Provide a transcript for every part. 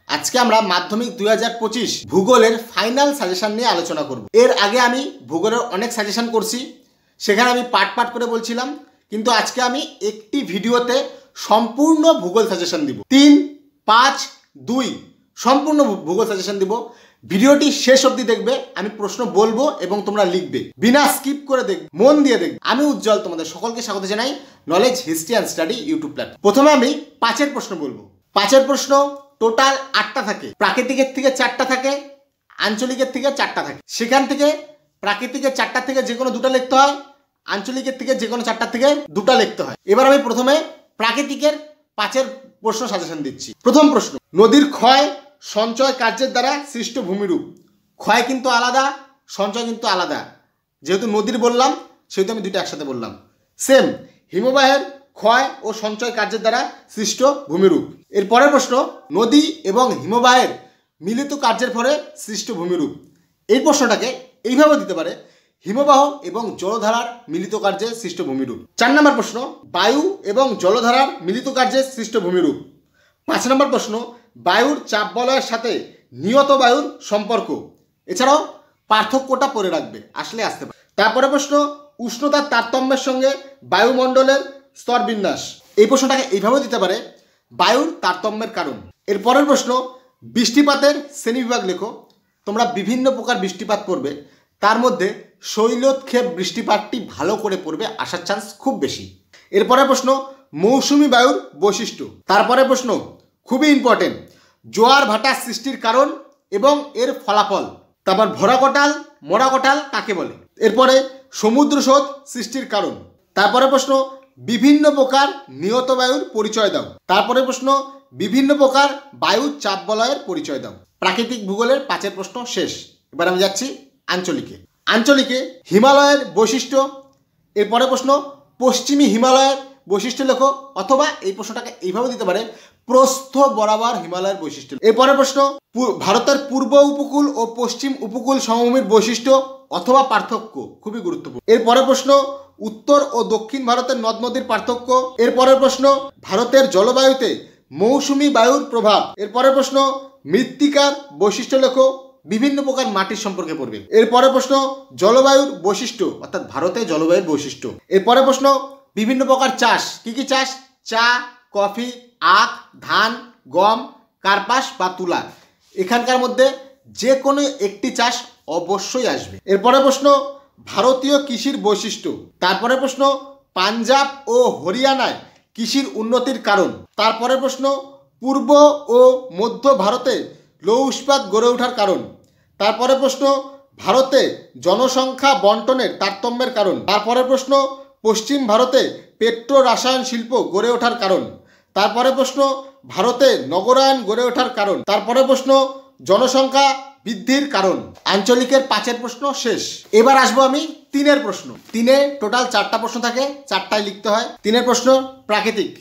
আজকে আমরা মাধ্যমিক 2025 ভূগোলের ফাইনাল সাজেশন নিয়ে আলোচনা করব। এর আগে আমি ভূগোলের অনেক সাজেশন করছি, সেখানে আমি পার্ট পার্ট করে বলছিলাম, কিন্তু আজকে আমি একটি ভিডিওতে সম্পূর্ণ ভূগোল সাজেশন দিব। 3, 5, 2 সম্পূর্ণ ভূগোল সাজেশন দিব। ভিডিওটি শেষ অবধি দেখবে, আমি প্রশ্ন বলবো এবং তোমরা লিখবে, বিনা স্কিপ করে দেখবে, মন দিয়ে দেখবে। আমি উজ্জ্বল তোমাদের সকলকে স্বাগত জানাই knowledge history and study YouTube platform. প্রথমে আমি 5-এর প্রশ্ন বলবো। 5-এর প্রশ্ন টোটাল 8টা থাকে, প্রাকৃতিকের থেকে 4টা থাকে, আঞ্চলিকের থেকে 4টা থাকে। সেখান থেকে প্রাকৃতিকের 4টা থেকে যে কোনো 2টা লিখতে হয়, আঞ্চলিকের থেকে যে কোনো 4টা থেকে 2টা লিখতে হয়। এবার আমি প্রথমে প্রাকৃতিকের 5-এর প্রশ্ন সাজেশন দিচ্ছি। প্রথম প্রশ্ন, নদীর ক্ষয় সঞ্চয় কার্যের দ্বারা সৃষ্ট ভূমিরূপ। ক্ষয় কিন্তু আলাদা, সঞ্চয় কিন্তু আলাদা। যেহেতু নদীর বললাম সেহেতু আমি দুইটা একসাথে বললাম। সেম হিমবাহের ক্ষয় ও সঞ্চয় কার্যের দ্বারা সৃষ্ট ভূমিরূপ। এর পরের প্রশ্ন, নদী এবং হিমবাহের মিলিত কার্যের ফলে সৃষ্ট ভূমিরূপ। এই প্রশ্নটাকে এইভাবে দিতে পারে, হিমবাহ এবং জলধারার মিলিত কার্যে সৃষ্ট ভূমিরূপ। 4 নম্বর প্রশ্ন, বায়ু এবং জলধারার মিলিত কার্যে সৃষ্ট ভূমিরূপ। 5 নম্বর প্রশ্ন, বায়ুর চাপ বলয়ের সাথে নিয়ত বায়ুর সম্পর্ক। এছাড়াও পার্থক্যটা পড়ে রাখবে, আসলে আসতে পারে। তারপরে প্রশ্ন, উষ্ণতার তারতম্যের সঙ্গে বায়ুমণ্ডলের স্তর বিন্যাস। এই প্রশ্নটাকে এইভাবে দিতে পারে, বায়ুর তারতম্যের কারণ। এর পরের প্রশ্ন, বৃষ্টিপাতের শ্রেণীবিভাগ লেখো। তোমরা বিভিন্ন প্রকার বৃষ্টিপাত পড়বে, তার মধ্যে শৈলোৎক্ষেপ বৃষ্টিপাতটি ভালো করে পড়বে, আসার চান্স খুব বেশি। এরপরে প্রশ্ন, মৌসুমি বায়ুর বৈশিষ্ট্য। তারপরে প্রশ্ন খুবই ইম্পর্টেন্ট, জোয়ার ভাটা সৃষ্টির কারণ এবং এর ফলাফল। তারপর ভরাকটাল মরাকটাল কাকে বলে। এরপরে সমুদ্র স্রোত সৃষ্টির কারণ। তারপরে প্রশ্ন, বিভিন্ন প্রকার নিয়ত বায়ুর পরিচয় দাও। তারপরে প্রশ্ন, বিভিন্ন প্রকার বায়ুর চাপ বলয়ের পরিচয় দাও। প্রাকৃতিক ভূগোলের 5-এর প্রশ্ন শেষ। এবার আমি যাচ্ছি আঞ্চলিকে। আঞ্চলিকে হিমালয়ের বৈশিষ্ট্য। এরপরে প্রশ্ন, পশ্চিমী হিমালয়ের বৈশিষ্ট্য লেখো, অথবা এই প্রশ্নটাকে এইভাবে দিতে পারে, প্রস্থ বরাবর হিমালয়ের বৈশিষ্ট্য। এরপরে প্রশ্ন, ভারতের পূর্ব উপকূল ও পশ্চিম উপকূল সমভূমির বৈশিষ্ট্য অথবা পার্থক্য, খুবই গুরুত্বপূর্ণ। এরপরে প্রশ্ন, উত্তর ও দক্ষিণ ভারতের নদ নদীর পার্থক্য। এরপরের প্রশ্ন, ভারতের জলবায়ুতে মৌসুমি বায়ুর প্রভাব। এরপরের প্রশ্ন, মৃত্তিকার বৈশিষ্ট্য লেখো, বিভিন্ন প্রকার মাটির সম্পর্কে পড়বে। এরপরে প্রশ্ন, জলবায়ুর বৈশিষ্ট্য, অর্থাৎ ভারতে জলবায়ুর বৈশিষ্ট্য। এরপরে প্রশ্ন, বিভিন্ন প্রকার চাষ। কি কি চাষ? চা, কফি, আখ, ধান, গম, কার্পাস বা তুলা। এখানকার মধ্যে যে কোনো একটি চাষ অবশ্যই আসবে। এরপরে প্রশ্ন, ভারতীয় কৃষির বৈশিষ্ট্য। তারপরে প্রশ্ন, পাঞ্জাব ও হরিয়ানায় কৃষির উন্নতির কারণ। তারপরে প্রশ্ন, পূর্ব ও মধ্য ভারতে লৌহ ইস্পাত গড়ে ওঠার কারণ। তারপরে প্রশ্ন, ভারতে জনসংখ্যা বন্টনের তারতম্যের কারণ। তারপরে প্রশ্ন, পশ্চিম ভারতে পেট্রো রসায়ন শিল্প গড়ে ওঠার কারণ। তারপরে প্রশ্ন, ভারতে নগরায়ন গড়ে ওঠার কারণ। তারপরে প্রশ্ন, জনসংখ্যা বৃদ্ধির কারণ। আঞ্চলিকের 5-এর প্রশ্ন শেষ। এবার আসবো আমি 3-এর প্রশ্ন। 3-এ টোটাল 4টা প্রশ্ন থাকে, 4টাই লিখতে হয়। 3-এর প্রশ্ন, প্রাকৃতিক।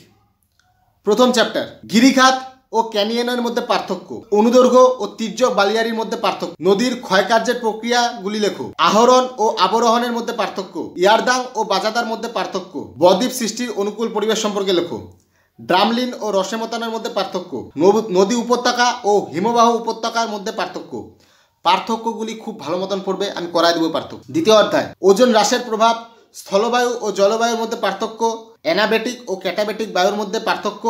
প্রথম চ্যাপ্টার, গিরিখাত ও ক্যানিয়নের মধ্যে পার্থক্য। অনুদৈর্ঘ্য ও তির্যক বালিয়ারির মধ্যে পার্থক্য। নদীর ক্ষয়কার্যের প্রক্রিয়াগুলি লেখো। আহরণ ও আবরোহণের মধ্যে পার্থক্য। ইয়ারদাং ও বাজাদার মধ্যে পার্থক্য। বদ্বীপ সৃষ্টির অনুকূল পরিবেশ সম্পর্কে লেখো। ড্রামলিন ও রসেমতানের মধ্যে পার্থক্য। নদী উপত্যকা ও হিমবাহ উপত্যকার মধ্যে পার্থক্য। পার্থক্যগুলি খুব ভালো মতন পড়বে, আমি করাই দেবো পার্থক্য। দ্বিতীয় অধ্যায়, ওজোন হ্রাসের প্রভাব। স্থলবায়ু ও জলবায়ুর মধ্যে পার্থক্য। অ্যানাবেটিক ও ক্যাটাবেটিক বায়ুর মধ্যে পার্থক্য,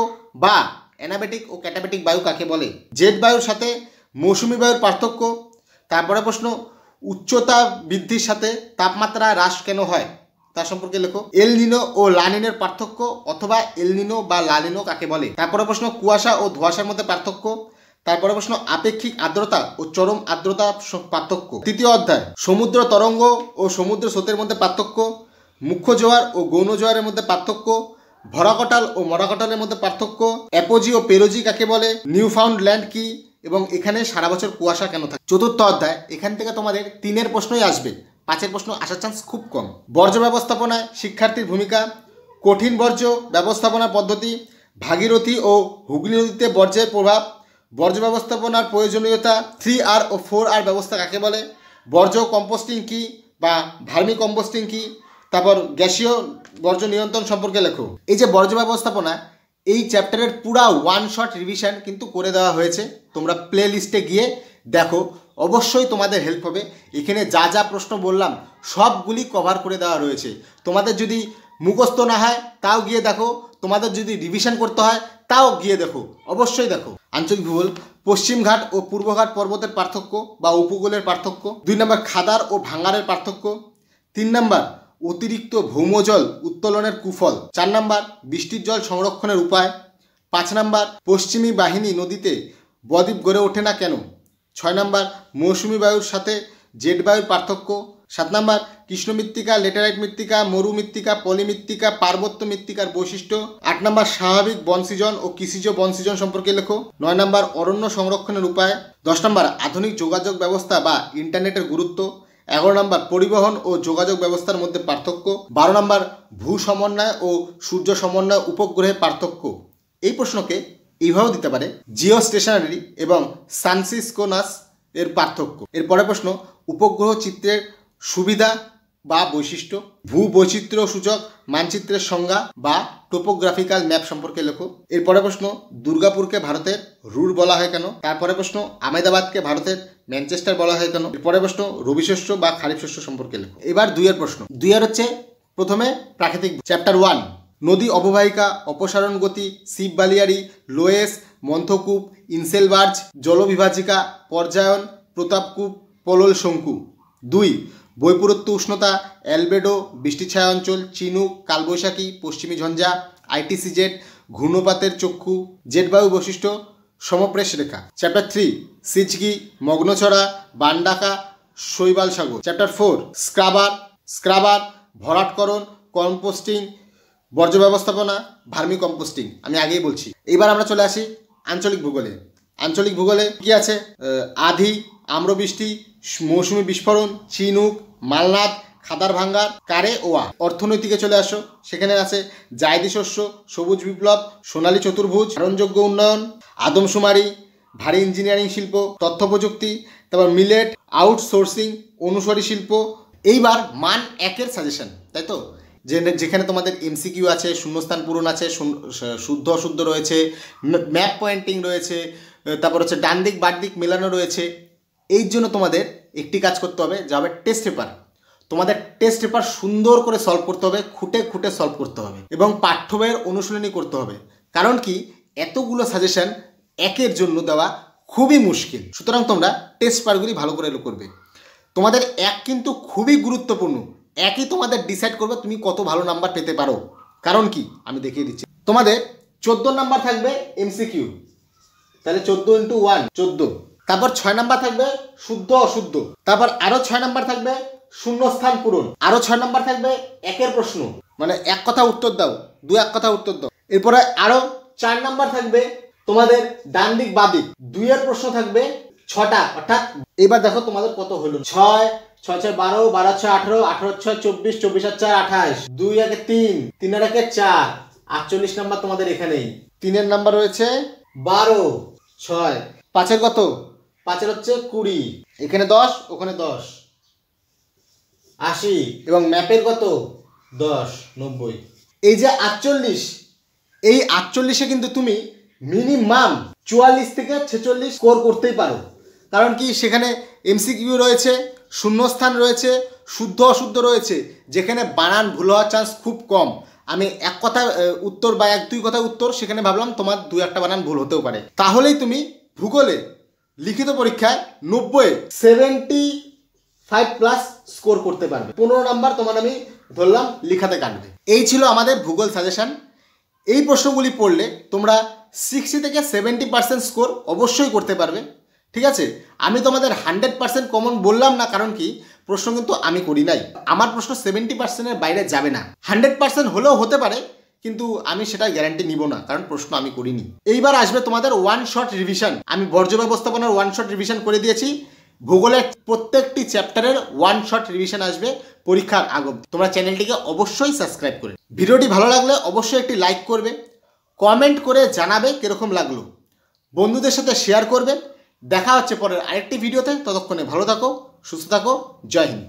বা অ্যানাবেটিক ও ক্যাটাবেটিক বায়ু কাকে বলে। জেট বায়ুর সাথে মৌসুমি বায়ুর পার্থক্য। তারপরে প্রশ্ন, উচ্চতা বৃদ্ধির সাথে তাপমাত্রা হ্রাস কেন হয় তার সম্পর্কে লেখো। এল নিনো ও লানিনের পার্থক্য, অথবা এল নিনো বা লানিনো কাকে বলে। তারপরে প্রশ্ন, কুয়াশা ও ধোঁয়াশার মধ্যে পার্থক্য। তারপরে প্রশ্ন, আপেক্ষিক আর্দ্রতা ও চরম আর্দ্রতা পার্থক্য। তৃতীয় অধ্যায়, সমুদ্র তরঙ্গ ও সমুদ্র স্রোতের মধ্যে পার্থক্য। মুখ্য জোয়ার ও গৌণ জোয়ারের মধ্যে পার্থক্য। ভরাকটাল ও মরাকটালের মধ্যে পার্থক্য। অ্যাপোজি ও পেরোজি কাকে বলে। নিউ ফাউন্ড ল্যান্ড কি, এবং এখানে সারা বছর কুয়াশা কেন থাকে। চতুর্থ অধ্যায়, এখান থেকে তোমাদের 3-এর প্রশ্নই আসবে, 5-এর প্রশ্ন আসার চান্স খুব কম। বর্জ্য ব্যবস্থাপনায় শিক্ষার্থীর ভূমিকা। কঠিন বর্জ্য ব্যবস্থাপনা পদ্ধতি। ভাগীরথী ও হুগলি নদীতে বর্জ্যের প্রভাব। বর্জ্য ব্যবস্থাপনার প্রয়োজনীয়তা। 3R ও 4R ব্যবস্থা কাকে বলে। বর্জ্য কম্পোস্টিং কি বা ভার্মি কম্পোস্টিং কি। তারপর গ্যাসীয় বর্জ্য নিয়ন্ত্রণ সম্পর্কে লেখো। এই যে বর্জ্য ব্যবস্থাপনা, এই চ্যাপ্টারের পুরা ওয়ান শট রিভিশন কিন্তু করে দেওয়া হয়েছে। তোমরা প্লে লিস্টে গিয়ে দেখো, অবশ্যই তোমাদের হেল্প হবে। এখানে যা যা প্রশ্ন বললাম সবগুলি কভার করে দেওয়া রয়েছে। তোমাদের যদি মুখস্থ না হয় তাও গিয়ে দেখো, তোমাদের যদি রিভিশন করতে হয় তাও গিয়ে দেখো, অবশ্যই দেখো। আঞ্চলিক ভূগোল, পশ্চিমঘাট ও পূর্বঘাট পর্বতের পার্থক্য বা উপকূলের পার্থক্য। 2 নম্বর খাদার ও ভাঙ্গারের পার্থক্য। 3 নম্বর অতিরিক্ত ভৌমজল উত্তোলনের কুফল। 4 নম্বর বৃষ্টির জল সংরক্ষণের উপায়। 5 নম্বর পশ্চিমী বাহিনী নদীতে বদ্বীপ গড়ে ওঠে না কেন। 6 নম্বর মৌসুমী বায়ুর সাথে জেট বায়ুর পার্থক্য। 7 নম্বর কৃষ্ণ মৃত্তিকা, লেটেরাইট মৃত্তিকা, মরু মৃত্তিকা, পলিমৃত্তিকা, পার্বত্য মৃত্তিকার বৈশিষ্ট্য। 8 নম্বর স্বাভাবিক বনসৃজন ও কৃষিজ বনসৃজন সম্পর্কে লেখো। 9 নম্বর অরণ্য সংরক্ষণের উপায়। 10 নম্বর আধুনিক যোগাযোগ ব্যবস্থা বা ইন্টারনেটের গুরুত্ব। 11 নম্বর পরিবহন ও যোগাযোগ ব্যবস্থার মধ্যে পার্থক্য। 12 নম্বর ভূ সমন্বয় ও সূর্য সমন্বয় উপগ্রহের পার্থক্য। এই প্রশ্নকে এইভাবেও দিতে পারে, জিও স্টেশনারি এবং সানসিসকোনাস এর পার্থক্য। এর পরের প্রশ্ন উপগ্রহ চিত্রের সুবিধা বা বৈশিষ্ট্য। ভূ বৈচিত্র্য সূচক মানচিত্রের সংজ্ঞা বা টোপোগ্রাফিক্যাল ম্যাপ সম্পর্কে লেখো। এরপরে প্রশ্ন দুর্গাপুরকে ভারতের রুর বলা হয় কেন। তারপরে প্রশ্ন আহমেদাবাদকে ভারতের ম্যানচেস্টার বলা হয় কেন। এরপরে প্রশ্ন রবি শস্য বা খারিফ শস্য সম্পর্কে লেখো। এবার 2 এর প্রশ্ন। 2 এর হচ্ছে প্রথমে প্রাকৃতিক। চ্যাপ্টার 1 নদী অববাহিকা, অপসারণ গতি, শিব বালিয়ারি, লোয়েস, মন্থকূপ, ইনসেলবার্জ, জলবিভাজিকা, পর্যায়ন, প্রতাপকূপ, পলল শঙ্কু। 2 বৈপরত্য উষ্ণতা, অ্যালবেডো, বৃষ্টিছায়া অঞ্চল, চিনুক, কালবৈশাখী, পশ্চিমী ঝঞ্ঝা, আইটিসি জেট, ঘূর্ণপাতের চক্ষু, জেটবায়ু বৈশিষ্ট্য, সমপ্রেশ রেখা। চ্যাপ্টার 3 সিজগি, মগ্নছড়া, বান্ডাকা, শৈবাল সাগর। চ্যাপ্টার 4 স্ক্রাবার, ভরাটকরণ, কম্পোস্টিং, বর্জ্য ব্যবস্থাপনা, ভার্মি কম্পোস্টিং। আমি আগেই বলছি। এইবার আমরা চলে আসি আঞ্চলিক ভূগোলে। আঞ্চলিক ভূগোলে কি আছে? আধি, আম্রবৃষ্টি, মৌসুমী বিস্ফোরণ, চিনুক, মালনাদ, খাদার ভাঙ্গার, কারে ওয়া। অর্থনৈতিকে চলে আসো, সেখানে আছে জায়দি শস্য, সবুজ বিপ্লব, সোনালী চতুর্ভুজ, ধারণযোগ্য উন্নয়ন, আদমশুমারি, ভারী ইঞ্জিনিয়ারিং শিল্প, তথ্য প্রযুক্তি, তারপর মিলেট, আউটসোর্সিং, অনুসারী শিল্প। এইবার মান 1-এর সাজেশন, তাই তো, যেখানে তোমাদের এমসিকিউ আছে, শূন্যস্থান পূরণ আছে, শুদ্ধ অশুদ্ধ রয়েছে, ম্যাপ পয়েন্টিং রয়েছে, তারপর হচ্ছে ডান দিক বাঁ দিক মেলানো রয়েছে। এই জন্য তোমাদের একটি কাজ করতে হবে, যা হবে টেস্ট পেপার। তোমাদের টেস্ট পেপার সুন্দর করে সলভ করতে হবে, খুঁটে খুঁটে সলভ করতে হবে এবং পাঠ্য বইয়ের অনুশীলনী করতে হবে। কারণ কি, এতগুলো সাজেশন একের জন্য দেওয়া খুবই মুশকিল। সুতরাং তোমরা টেস্ট পেপারগুলি ভালো করে করবে। তোমাদের 1 কিন্তু খুবই গুরুত্বপূর্ণ। 1ই তোমাদের ডিসাইড করবে তুমি কত ভালো নাম্বার পেতে পারো। কারণ কি, আমি দেখিয়ে দিচ্ছি। তোমাদের 14 নাম্বার থাকবে এমসিকিউ, তাহলে 14 × 1 14। তারপর 6 নাম্বার থাকবে শুদ্ধ অশুদ্ধ। তারপর আরো 6 নাম্বার থাকবে শূন্যস্থান পূরণ। আরো 6 নাম্বার থাকবে 1-এর প্রশ্ন, মানে 1 কথা উত্তর দাও, 2 1 কথা উত্তর দাও। এরপরে আরো 4 নাম্বার থাকবে তোমাদের ডান দিক বাঁ দিক। 2-এর প্রশ্ন থাকবে 6টা। অর্থাৎ এবার দেখো তোমাদের কত হলো। 6 6 6 12 12 6 18 18 6 24 24 আর 4 28 2 1 3 3 আর 1 4 48 নাম্বার তোমাদের এখানেই। 3-এর নাম্বার রয়েছে 12 6 5-এর কত? 5-এর হচ্ছে 20, এখানে 10 ওখানে 10 80 এবং ম্যাপের কত 10 90। এই যে 48, এই 48-এ কিন্তু তুমি মিনিমাম 44 থেকে 46 স্কোর করতেই পারো। কারণ কি, সেখানে এমসিকিউ রয়েছে, শূন্যস্থান রয়েছে, শুদ্ধ অশুদ্ধ রয়েছে, যেখানে বানান ভুল হওয়ার চান্স খুব কম। আমি 1 কথা উত্তর বা 1-2 কথা উত্তর, সেখানে ভাবলাম তোমার 2-1টা বানান ভুল হতেও পারে। তাহলেই তুমি ভূগোলে লিখিত পরীক্ষায় 75+ স্কোর করতে পারবে। 15 নাম্বার তোমার আমি ধরলাম লিখাতে কাটবে। এই ছিল আমাদের ভূগোল সাজেশন। এই প্রশ্নগুলি পড়লে তোমরা 60 থেকে 70% স্কোর অবশ্যই করতে পারবে। ঠিক আছে, আমি তোমাদের 100% কমন বললাম না, কারণ কি, প্রশ্ন কিন্তু আমি করি নাই। আমার প্রশ্ন 70%-এর বাইরে যাবে না। 100% হলেও হতে পারে, কিন্তু আমি সেটা গ্যারান্টি নিব না, কারণ প্রশ্ন আমি করিনি। এইবার আসবে তোমাদের 1 শট রিভিশন। আমি বর্জ্য ব্যবস্থাপনার 1 শট রিভিশন করে দিয়েছি। ভূগোলের প্রত্যেকটি চ্যাপ্টারের 1 শট রিভিশন আসবে পরীক্ষার আগে। তোমরা চ্যানেলটিকে অবশ্যই সাবস্ক্রাইব করে। ভিডিওটি ভালো লাগলে অবশ্যই একটি লাইক করবে, কমেন্ট করে জানাবে কিরকম লাগলো, বন্ধুদের সাথে শেয়ার করবে। দেখা হচ্ছে পরের আরেকটি ভিডিওতে। ততক্ষণে ভালো থাকো, সুস্থ থাকো। জয় হিন্দ।